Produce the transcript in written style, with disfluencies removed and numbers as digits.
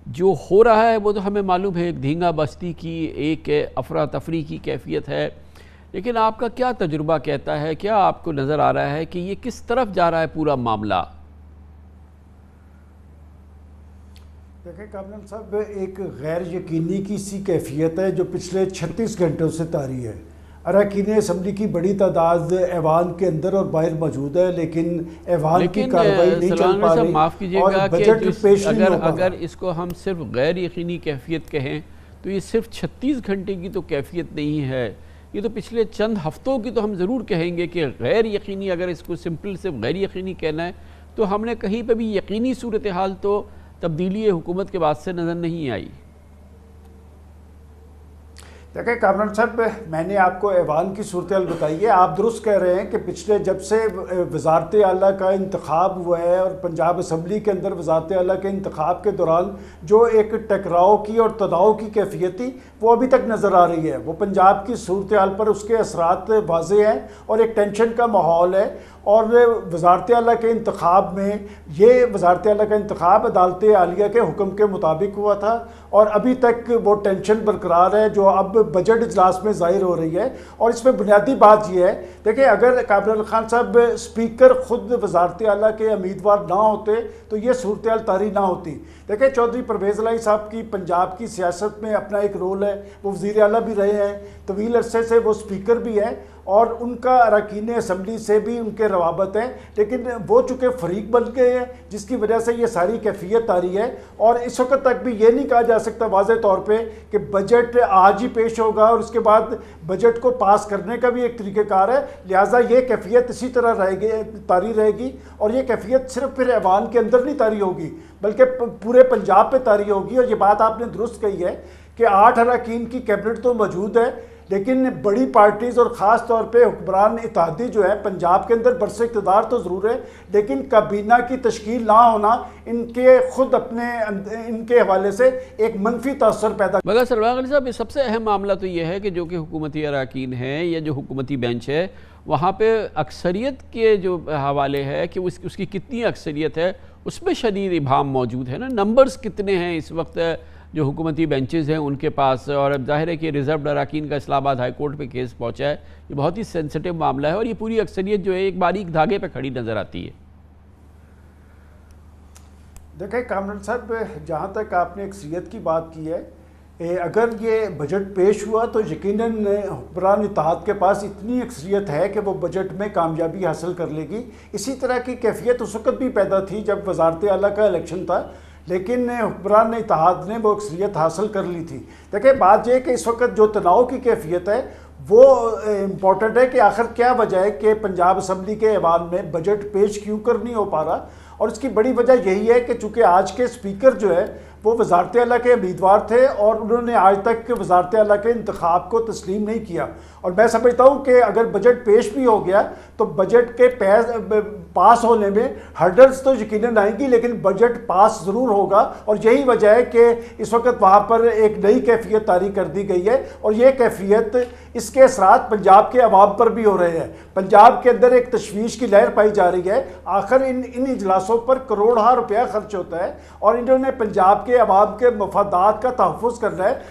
جو ہو رہا ہے وہ تو ہمیں معلوم ہے، ایک دھینگا بستی کی ایک افراتفری کی کیفیت ہے، لیکن آپ کا کیا تجربہ کہتا ہے، کیا آپ کو نظر آ رہا ہے کہ یہ کس طرف جا رہا ہے پورا معاملہ؟ دیکھیں کامران صاحب، ایک غیر یقینی کی سی کیفیت ہے جو پچھلے 36 گھنٹوں سے طاری ہے۔ اراکین اسمبلی کی بڑی تعداد ایوان کے اندر اور باہر موجود ہے، لیکن ایوان کی کارروائی نہیں چل پا رہی معاف کیجئے اور گا بجٹ پیش نہیں ہو پا رہا۔ اگر اس کو ہم صرف غیر یقینی کیفیت کہیں تو یہ صرف 36 گھنٹے کی تو کیفیت نہیں ہے، یہ تو پچھلے چند ہفتوں کی تو ہم ضرور کہیں گے کہ غیر یقینی، اگر اس کو سمپل صرف غیر یقینی کہنا ہے تو ہم نے کہیں پہ بھی یقینی صورتحال تو تبدیلی حکومت کے بعد سے نظر نہیں آئی۔ دیکھیں کامران صاحب، میں نے آپ کو ایوان کی صورتحال بتائی ہے۔ آپ درست کہہ رہے ہیں کہ پچھلے جب سے وزارت اعلیٰ کا انتخاب ہوا ہے اور پنجاب اسمبلی کے اندر وزارت اعلیٰ کے انتخاب کے دوران جو ایک ٹکراؤ کی اور تناؤ کی کیفیت تھی وہ ابھی تک نظر آ رہی ہے۔ وہ پنجاب کی صورتحال پر اس کے اثرات واضح ہیں اور ایک ٹینشن کا ماحول ہے، اور وزارت اعلیٰ کے انتخاب میں یہ وزارت اعلیٰ کا انتخاب عدالت عالیہ کے حکم کے مطابق ہوا تھا اور ابھی تک وہ ٹینشن برقرار ہے جو اب بجٹ اجلاس میں ظاہر ہو رہی ہے۔ اور اس میں بنیادی بات یہ ہے، دیکھیں اگر کامران خان صاحب اسپیکر خود وزارت اعلیٰ کے امیدوار نہ ہوتے تو یہ صورتحال طاری نہ ہوتی۔ دیکھیں چودھری پرویز الہی صاحب کی پنجاب کی سیاست میں اپنا ایک رول ہے، وہ وزیر اعلیٰ بھی رہے ہیں، طویل عرصے سے وہ اسپیکر بھی ہیں اور ان کا اراکین اسمبلی سے بھی ان کے روابط ہیں، لیکن وہ چونکہ فریق بن گئے ہیں جس کی وجہ سے یہ ساری کیفیت طاری ہے۔ اور اس وقت تک بھی یہ نہیں کہا جا سکتا واضح طور پہ کہ بجٹ آج ہی پیش ہوگا اور اس کے بعد بجٹ کو پاس کرنے کا بھی ایک طریقہ کار ہے، لہٰذا یہ کیفیت اسی طرح طاری رہے گی اور یہ کیفیت صرف پھر ایوان کے اندر نہیں طاری ہوگی بلکہ پورے پنجاب پہ طاری ہوگی۔ اور یہ بات آپ نے درست کہی ہے کہ 8 اراکین کی کیبنٹ تو موجود ہے، لیکن بڑی پارٹیز اور خاص طور پہ حکمران اتحادی جو ہے پنجاب کے اندر برسر اقتدار تو ضرور ہے، لیکن کابینہ کی تشکیل نہ ہونا ان کے خود اپنے ان کے حوالے سے ایک منفی تاثر پیدا مگر سلمان غنی صاحب، سب سے اہم معاملہ تو یہ ہے کہ جو کہ حکومتی اراکین ہیں یا جو حکومتی بینچ ہے وہاں پہ اکثریت کے جو حوالے ہے کہ اس کی کتنی اکثریت ہے اس میں شدید ابہام موجود ہے نا۔ نمبرز کتنے ہیں اس وقت جو حکومتی بینچز ہیں ان کے پاس، اور اب ظاہر ہے کہ ریزروڈ اراکین کا اسلام آباد ہائی کورٹ پہ کیس پہنچا ہے، یہ بہت ہی سینسٹیو معاملہ ہے اور یہ پوری اکثریت جو ہے ایک باریک دھاگے پہ کھڑی نظر آتی ہے۔ دیکھیں کامران صاحب، جہاں تک آپ نے اکثریت کی بات کی ہے، اگر یہ بجٹ پیش ہوا تو یقیناً حکمران اتحاد کے پاس اتنی اکثریت ہے کہ وہ بجٹ میں کامیابی حاصل کر لے گی۔ اسی طرح کی کیفیت اس وقت بھی پیدا تھی جب وزارت اعلیٰ کا الیکشن تھا، لیکن حکمران اتحاد نے وہ اکثریت حاصل کر لی تھی۔ دیکھیں بات یہ ہے کہ اس وقت جو تناؤ کی کیفیت ہے وہ امپورٹنٹ ہے کہ آخر کیا وجہ ہے کہ پنجاب اسمبلی کے ایوان میں بجٹ پیش کیوں کر نہیں ہو پا رہا، اور اس کی بڑی وجہ یہی ہے کہ چونکہ آج کے اسپیکر جو ہے وہ وزارت اعلیٰ کے امیدوار تھے اور انہوں نے آج تک وزارت اعلیٰ کے انتخاب کو تسلیم نہیں کیا۔ اور میں سمجھتا ہوں کہ اگر بجٹ پیش بھی ہو گیا تو بجٹ کے پاس ہونے میں ہرڈلز تو یقیناً آئیں گی، لیکن بجٹ پاس ضرور ہوگا، اور یہی وجہ ہے کہ اس وقت وہاں پر ایک نئی کیفیت طاری کر دی گئی ہے، اور یہ کیفیت اس کے اثرات پنجاب کے عوام پر بھی ہو رہے ہیں۔ پنجاب کے اندر ایک تشویش کی لہر پائی جا رہی ہے، آخر ان اجلاسوں پر کروڑہا روپیہ خرچ ہوتا ہے اور انہوں نے پنجاب کے عوام کے مفادات کا تحفظ کرنا ہے،